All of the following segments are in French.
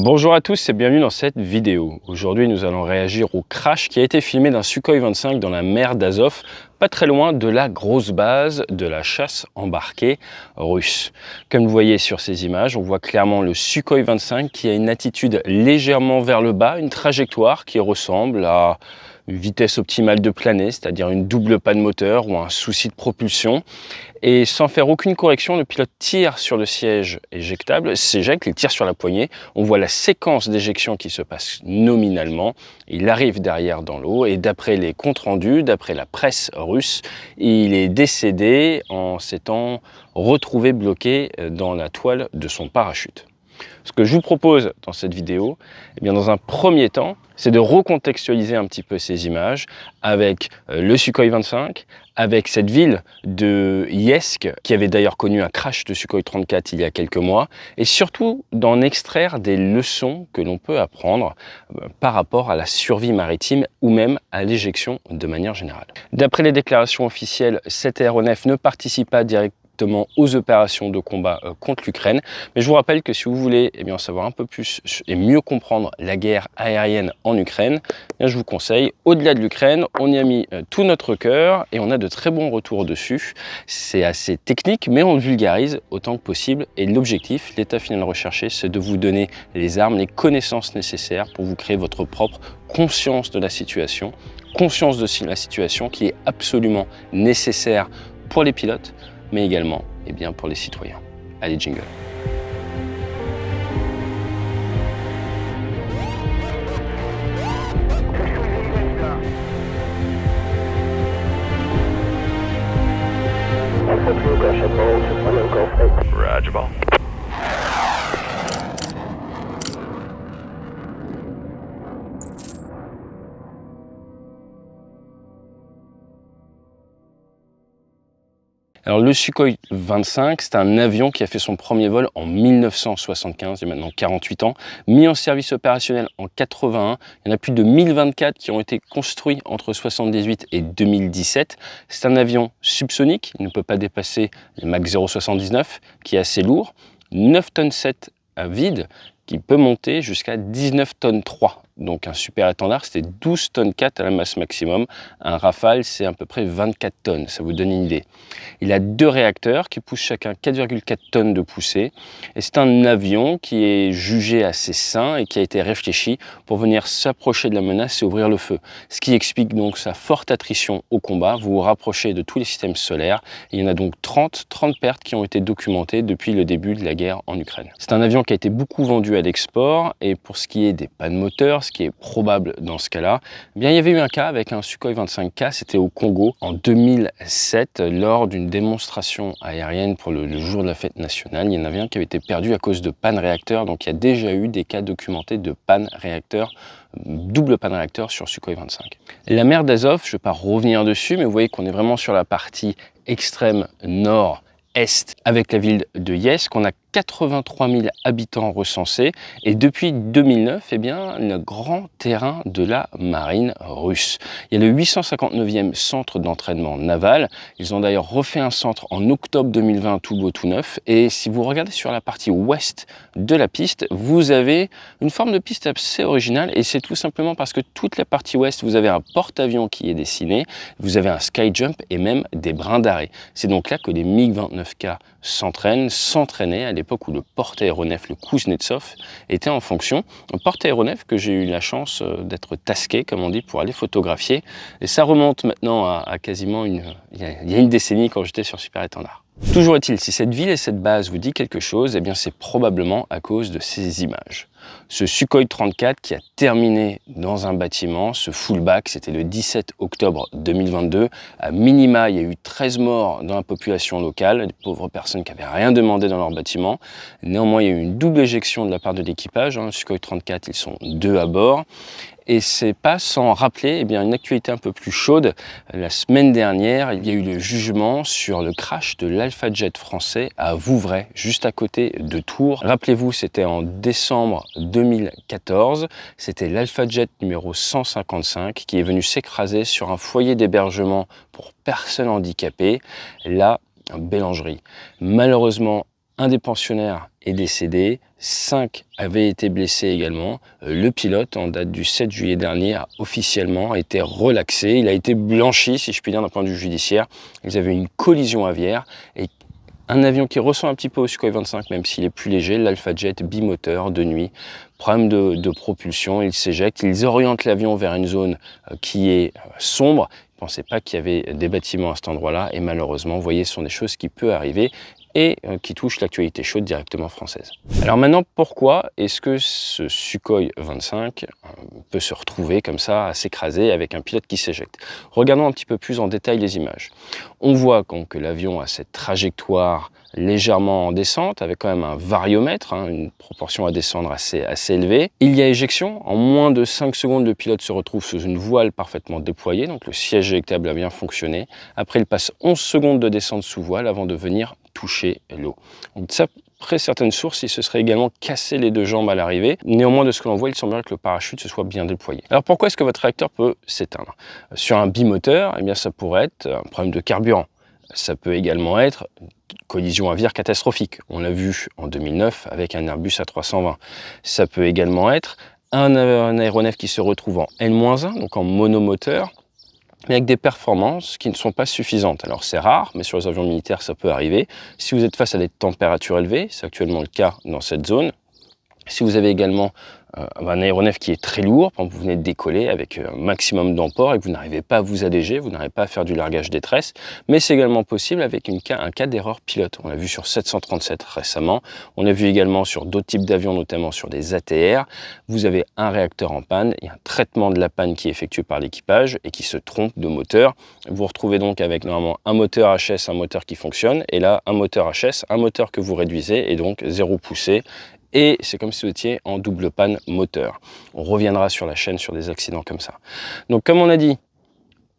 Bonjour à tous et bienvenue dans cette vidéo. Aujourd'hui, nous allons réagir au crash qui a été filmé d'un Sukhoi 25 dans la mer d'Azov, pas très loin de la grosse base de la chasse embarquée russe. Comme vous voyez sur ces images, on voit clairement le Sukhoi 25 qui a une attitude légèrement vers le bas, une trajectoire qui ressemble à une vitesse optimale de planer, c'est-à-dire une double panne moteur ou un souci de propulsion. Et sans faire aucune correction, le pilote tire sur le siège éjectable, s'éjecte, il tire sur la poignée. On voit la séquence d'éjection qui se passe nominalement. Il arrive derrière dans l'eau et d'après les comptes rendus, d'après la presse russe, il est décédé en s'étant retrouvé bloqué dans la toile de son parachute. Ce que je vous propose dans cette vidéo, eh bien dans un premier temps, c'est de recontextualiser un petit peu ces images avec le Sukhoi 25, avec cette ville de Iyezk, qui avait d'ailleurs connu un crash de Sukhoi 34 il y a quelques mois, et surtout d'en extraire des leçons que l'on peut apprendre par rapport à la survie maritime ou même à l'éjection de manière générale. D'après les déclarations officielles, cet aéronef ne participe pas directement aux opérations de combat contre l'Ukraine. Mais je vous rappelle que si vous voulez en savoir un peu plus et mieux comprendre la guerre aérienne en Ukraine, je vous conseille, au-delà de l'Ukraine, on y a mis tout notre cœur et on a de très bons retours dessus. C'est assez technique, mais on le vulgarise autant que possible. Et l'objectif, l'état final recherché, c'est de vous donner les armes, les connaissances nécessaires pour vous créer votre propre conscience de la situation, conscience de la situation qui est absolument nécessaire pour les pilotes, mais également pour les citoyens. Allez, jingle. Roger, ball. Alors le Sukhoi 25, c'est un avion qui a fait son premier vol en 1975, il y a maintenant 48 ans, mis en service opérationnel en 81. Il y en a plus de 1024 qui ont été construits entre 1978 et 2017. C'est un avion subsonique, il ne peut pas dépasser le Mach 0,79, qui est assez lourd, 9 tonnes 7 à vide, qui peut monter jusqu'à 19 tonnes 3. Donc un super étendard, c'était 12 tonnes 4 à la masse maximum. Un Rafale, c'est à peu près 24 tonnes, ça vous donne une idée. Il a deux réacteurs qui poussent chacun 4,4 tonnes de poussée. Et c'est un avion qui est jugé assez sain et qui a été réfléchi pour venir s'approcher de la menace et ouvrir le feu. Ce qui explique donc sa forte attrition au combat. Vous vous rapprochez de tous les systèmes solaires. Il y en a donc 30 pertes qui ont été documentées depuis le début de la guerre en Ukraine. C'est un avion qui a été beaucoup vendu à l'export. Et pour ce qui est des pannes moteurs, ce qui est probable dans ce cas-là, il y avait eu un cas avec un Sukhoi 25K, c'était au Congo en 2007 lors d'une démonstration aérienne pour le jour de la fête nationale. Il y en avait un qui avait été perdu à cause de panne réacteur, donc il y a déjà eu des cas documentés de panne réacteur, double panne réacteur sur Sukhoi 25. La mer d'Azov, je ne vais pas revenir dessus, mais vous voyez qu'on est vraiment sur la partie extrême nord est avec la ville de Iyezk. On a 83 000 habitants recensés et depuis 2009, le grand terrain de la marine russe. Il y a le 859e centre d'entraînement naval. Ils ont d'ailleurs refait un centre en octobre 2020 tout beau, tout neuf. Et si vous regardez sur la partie ouest de la piste, vous avez une forme de piste assez originale et c'est tout simplement parce que toute la partie ouest, vous avez un porte-avions qui est dessiné, vous avez un sky jump et même des brins d'arrêt. C'est donc là que les MiG-29K s'entraînaient à l'époque où le porte-aéronef, le Kuznetsov, était en fonction. Un porte-aéronef que j'ai eu la chance d'être tasqué, comme on dit, pour aller photographier. Et ça remonte maintenant à quasiment il y a une décennie quand j'étais sur Super Étendard. Toujours est-il, si cette ville et cette base vous dit quelque chose, c'est probablement à cause de ces images. Ce Sukhoi 34 qui a terminé dans un bâtiment, ce fullback, c'était le 17 octobre 2022. À minima, il y a eu 13 morts dans la population locale, des pauvres personnes qui n'avaient rien demandé dans leur bâtiment. Néanmoins, il y a eu une double éjection de la part de l'équipage. Le Sukhoi 34, ils sont 2 à bord. Et c'est pas sans rappeler une actualité un peu plus chaude. La semaine dernière, il y a eu le jugement sur le crash de l'Alpha Jet français à Vouvray, juste à côté de Tours. Rappelez-vous, c'était en décembre 2014. C'était l'Alpha Jet numéro 155 qui est venu s'écraser sur un foyer d'hébergement pour personnes handicapées, la Bélangerie. Malheureusement, Un des pensionnaires est décédé, 5 avaient été blessés également. Le pilote, en date du 7 juillet dernier, a officiellement été relaxé. Il a été blanchi, si je puis dire, d'un point de vue judiciaire. Ils avaient une collision aviaire et un avion qui ressemble un petit peu au Sukhoi 25, même s'il est plus léger, l'Alpha Jet bimoteur de nuit. Problème de propulsion, ils s'éjectent, ils orientent l'avion vers une zone qui est sombre. Ils ne pensaient pas qu'il y avait des bâtiments à cet endroit-là et malheureusement, vous voyez, ce sont des choses qui peuvent arriver et qui touchent l'actualité chaude directement française. Alors maintenant, pourquoi est-ce que ce Sukhoi 25 peut se retrouver comme ça, à s'écraser avec un pilote qui s'éjecte? Regardons un petit peu plus en détail les images. On voit que l'avion a cette trajectoire légèrement en descente, avec quand même un variomètre, une proportion à descendre assez élevée. Il y a éjection, en moins de 5 secondes, le pilote se retrouve sous une voile parfaitement déployée, donc le siège éjectable a bien fonctionné. Après, il passe 11 secondes de descente sous voile avant de venir toucher l'eau. Donc ça, après certaines sources, il se serait également cassé les 2 jambes à l'arrivée. Néanmoins, de ce que l'on voit, il semblerait que le parachute se soit bien déployé. Alors pourquoi est-ce que votre réacteur peut s'éteindre? Sur un bimoteur, eh bien, ça pourrait être un problème de carburant. Ça peut également être collision aviaire catastrophique. On l'a vu en 2009 avec un Airbus A320. Ça peut également être un aéronef qui se retrouve en N-1, donc en monomoteur, mais avec des performances qui ne sont pas suffisantes. Alors c'est rare, mais sur les avions militaires, ça peut arriver. Si vous êtes face à des températures élevées, c'est actuellement le cas dans cette zone. Si vous avez également un aéronef qui est très lourd, quand vous venez de décoller avec un maximum d'emport et que vous n'arrivez pas à vous alléger, vous n'arrivez pas à faire du largage des tresses, mais c'est également possible avec un cas d'erreur pilote. On l'a vu sur 737 récemment, on l'a vu également sur d'autres types d'avions, notamment sur des ATR. Vous avez un réacteur en panne, il y a un traitement de la panne qui est effectué par l'équipage et qui se trompe de moteur. Vous vous retrouvez donc avec normalement un moteur HS, un moteur qui fonctionne, et là un moteur HS, un moteur que vous réduisez et donc 0 poussée. Et c'est comme si vous étiez en double panne moteur. On reviendra sur la chaîne sur des accidents comme ça. Donc comme on a dit,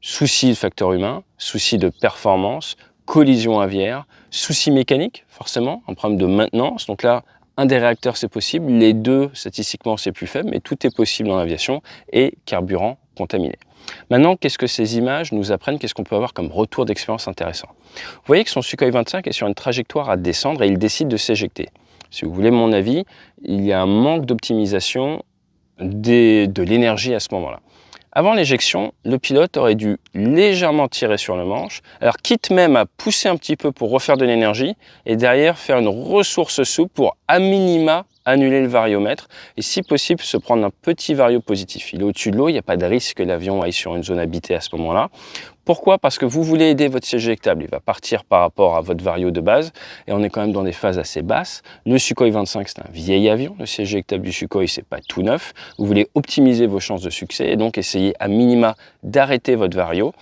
souci de facteur humain, souci de performance, collision aviaire, souci mécanique, forcément, un problème de maintenance. Donc là, un des réacteurs c'est possible, les 2 statistiquement c'est plus faible, mais tout est possible dans l'aviation, et carburant contaminé. Maintenant, qu'est-ce que ces images nous apprennent? Qu'est-ce qu'on peut avoir comme retour d'expérience intéressant? Vous voyez que son Sukhoi 25 est sur une trajectoire à descendre et il décide de s'éjecter. Si vous voulez mon avis, il y a un manque d'optimisation de l'énergie à ce moment-là. Avant l'éjection, le pilote aurait dû légèrement tirer sur le manche, alors quitte même à pousser un petit peu pour refaire de l'énergie, et derrière faire une ressource souple pour à minima annuler le variomètre, et si possible se prendre un petit vario positif. Il est au-dessus de l'eau, il n'y a pas de risque que l'avion aille sur une zone habitée à ce moment-là. Pourquoi? Parce que vous voulez aider votre siège éjectable, il va partir par rapport à votre vario de base, et on est quand même dans des phases assez basses. Le Sukhoi 25, c'est un vieil avion, le siège éjectable du Sukhoi, c'est pas tout neuf. Vous voulez optimiser vos chances de succès, et donc essayer à minima d'arrêter votre vario,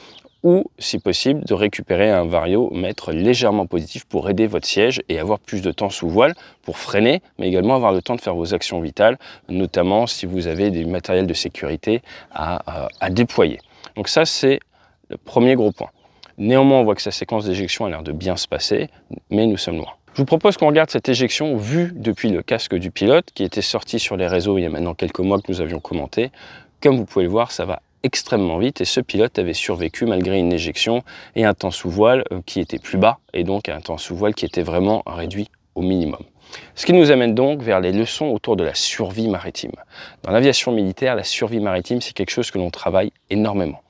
ou, si possible, de récupérer un variomètre légèrement positif pour aider votre siège et avoir plus de temps sous voile pour freiner, mais également avoir le temps de faire vos actions vitales, notamment si vous avez du matériel de sécurité à déployer. Donc ça, c'est le premier gros point. Néanmoins, on voit que sa séquence d'éjection a l'air de bien se passer, mais nous sommes loin. Je vous propose qu'on regarde cette éjection vue depuis le casque du pilote, qui était sorti sur les réseaux il y a maintenant quelques mois que nous avions commenté. Comme vous pouvez le voir, ça va extrêmement vite et ce pilote avait survécu malgré une éjection et un temps sous voile qui était plus bas et donc un temps sous voile qui était vraiment réduit au minimum. Ce qui nous amène donc vers les leçons autour de la survie maritime. Dans l'aviation militaire, la survie maritime, c'est quelque chose que l'on travaille énormément.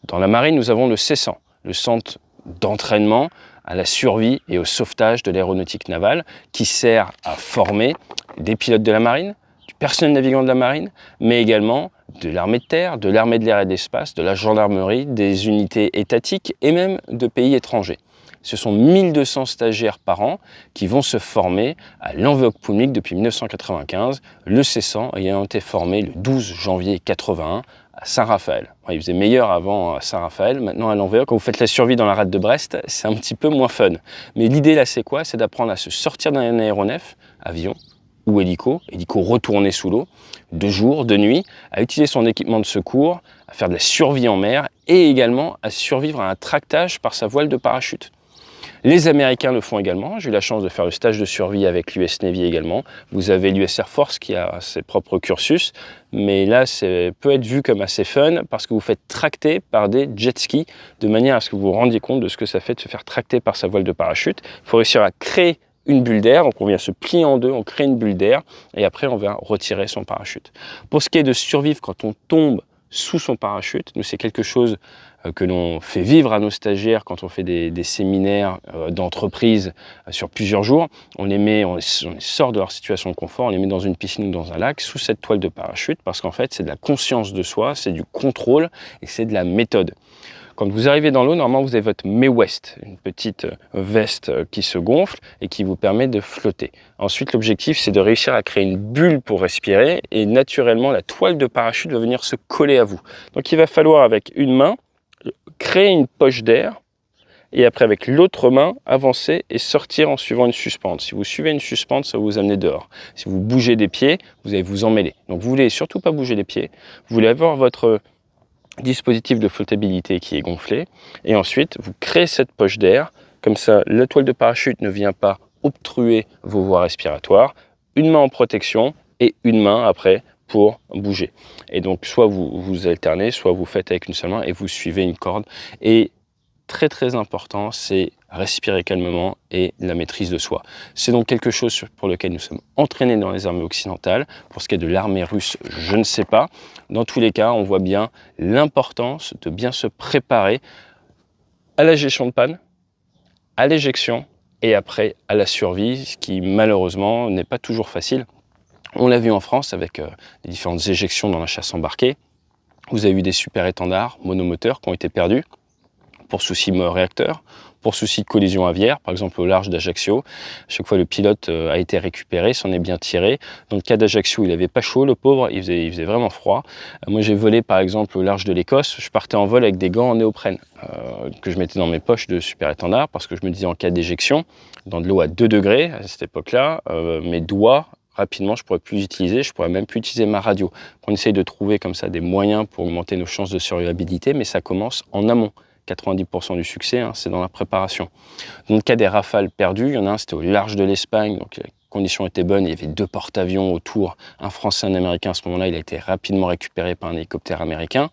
Dans la marine, nous avons le C100, le centre d'entraînement à la survie et au sauvetage de l'aéronautique navale qui sert à former des pilotes de la marine, du personnel navigant de la marine, mais également de l'armée de terre, de l'armée de l'air et de l'espace, de la gendarmerie, des unités étatiques et même de pays étrangers. Ce sont 1200 stagiaires par an qui vont se former à l'enveloppe publique depuis 1995, le C100 ayant été formé le 12 janvier 81 à Saint-Raphaël. Il faisait meilleur avant à Saint-Raphaël, maintenant à l'enveloppe. Quand vous faites la survie dans la rade de Brest, c'est un petit peu moins fun. Mais l'idée là, c'est quoi? C'est d'apprendre à se sortir d'un aéronef, avion, ou hélico retourné sous l'eau, de jour, de nuit, à utiliser son équipement de secours, à faire de la survie en mer et également à survivre à un tractage par sa voile de parachute. Les Américains le font également, j'ai eu la chance de faire le stage de survie avec l'US Navy également. Vous avez l'US Air Force qui a ses propres cursus, mais là ça peut être vu comme assez fun parce que vous faites tracter par des jet skis de manière à ce que vous vous rendiez compte de ce que ça fait de se faire tracter par sa voile de parachute. Il faut réussir à créer une bulle d'air. Donc on vient se plier en deux, on crée une bulle d'air et après on vient retirer son parachute. Pour ce qui est de survivre quand on tombe sous son parachute, nous c'est quelque chose que l'on fait vivre à nos stagiaires quand on fait des séminaires d'entreprise sur plusieurs jours. On les sort de leur situation de confort, on les met dans une piscine ou dans un lac sous cette toile de parachute parce qu'en fait c'est de la conscience de soi, c'est du contrôle et c'est de la méthode. Quand vous arrivez dans l'eau, normalement vous avez votre May-West, une petite veste qui se gonfle et qui vous permet de flotter. Ensuite l'objectif c'est de réussir à créer une bulle pour respirer et naturellement la toile de parachute va venir se coller à vous. Donc il va falloir avec une main créer une poche d'air et après avec l'autre main avancer et sortir en suivant une suspente. Si vous suivez une suspente, ça va vous amener dehors. Si vous bougez des pieds, vous allez vous emmêler. Donc vous voulez surtout pas bouger les pieds, vous voulez avoir votre dispositif de flottabilité qui est gonflé et ensuite vous créez cette poche d'air. Comme ça, la toile de parachute ne vient pas obstruer vos voies respiratoires. Une main en protection et une main après pour bouger. Et donc, soit vous alternez, soit vous faites avec une seule main et vous suivez une corde. Et très, très important, c'est respirer calmement et la maîtrise de soi. C'est donc quelque chose pour lequel nous sommes entraînés dans les armées occidentales. Pour ce qui est de l'armée russe, je ne sais pas. Dans tous les cas, on voit bien l'importance de bien se préparer à la gestion de panne, à l'éjection et après à la survie, ce qui malheureusement n'est pas toujours facile. On l'a vu en France avec les différentes éjections dans la chasse embarquée. Vous avez eu des super étendards monomoteurs qui ont été perdus pour souci de réacteur, pour souci de collision aviaire, par exemple au large d'Ajaccio. Chaque fois le pilote a été récupéré, s'en est bien tiré. Dans le cas d'Ajaccio, il n'avait pas chaud, le pauvre, il faisait vraiment froid. Moi j'ai volé par exemple au large de l'Écosse, je partais en vol avec des gants en néoprène que je mettais dans mes poches de super étendard parce que je me disais en cas d'éjection, dans de l'eau à 2 degrés à cette époque-là, mes doigts rapidement, je ne pourrais plus utiliser, je ne pourrais même plus utiliser ma radio. On essaye de trouver comme ça des moyens pour augmenter nos chances de survivabilité, mais ça commence en amont. 90% du succès, hein, c'est dans la préparation. Dans le cas des rafales perdues, il y en a un, c'était au large de l'Espagne, donc les conditions étaient bonnes, il y avait 2 porte-avions autour, un français et un américain. À ce moment-là, il a été rapidement récupéré par un hélicoptère américain.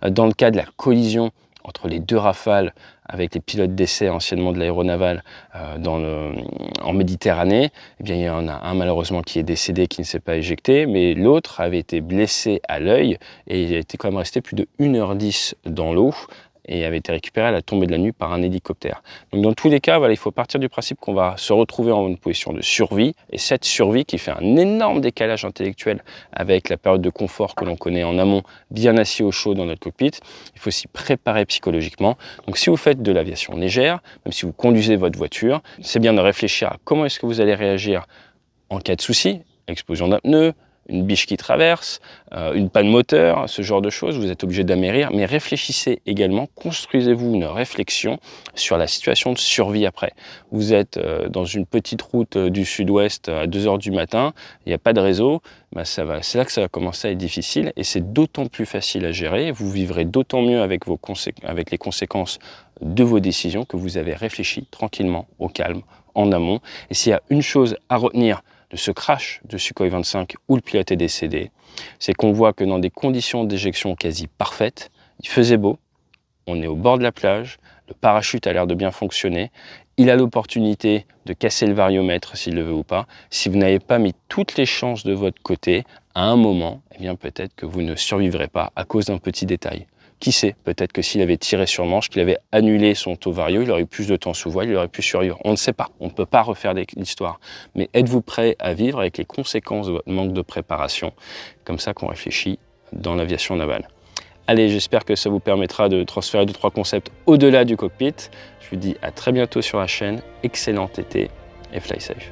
Dans le cas de la collision entre les 2 rafales avec les pilotes d'essai anciennement de l'aéronaval en Méditerranée, eh bien, il y en a un malheureusement qui est décédé, qui ne s'est pas éjecté, mais l'autre avait été blessé à l'œil et il a été quand même resté plus de 1h10 dans l'eau et avait été récupéré à la tombée de la nuit par un hélicoptère. Donc dans tous les cas, voilà, il faut partir du principe qu'on va se retrouver en une position de survie, et cette survie qui fait un énorme décalage intellectuel avec la période de confort que l'on connaît en amont, bien assis au chaud dans notre cockpit, il faut s'y préparer psychologiquement. Donc si vous faites de l'aviation légère, même si vous conduisez votre voiture, c'est bien de réfléchir à comment est-ce que vous allez réagir en cas de souci, explosion d'un pneu, une biche qui traverse, une panne moteur, ce genre de choses, vous êtes obligé d'amérir, mais réfléchissez également, construisez-vous une réflexion sur la situation de survie après. Vous êtes dans une petite route du sud-ouest à 2 h du matin, il n'y a pas de réseau, ben c'est là que ça va commencer à être difficile et c'est d'autant plus facile à gérer, vous vivrez d'autant mieux avec les conséquences de vos décisions que vous avez réfléchi tranquillement, au calme, en amont. Et s'il y a une chose à retenir de ce crash de Sukhoi 25 où le pilote est décédé, c'est qu'on voit que dans des conditions d'éjection quasi parfaites, il faisait beau, on est au bord de la plage, le parachute a l'air de bien fonctionner, il a l'opportunité de casser le variomètre s'il le veut ou pas. Si vous n'avez pas mis toutes les chances de votre côté, à un moment, eh bien peut-être que vous ne survivrez pas à cause d'un petit détail. Qui sait, peut-être que s'il avait tiré sur le manche, qu'il avait annulé son taux vario, il aurait eu plus de temps sous voile, il aurait pu survivre. On ne sait pas, on ne peut pas refaire l'histoire. Mais êtes-vous prêt à vivre avec les conséquences de votre manque de préparation? Comme ça qu'on réfléchit dans l'aviation navale. Allez, j'espère que ça vous permettra de transférer 2-3 concepts au-delà du cockpit. Je vous dis à très bientôt sur la chaîne. Excellent été et fly safe.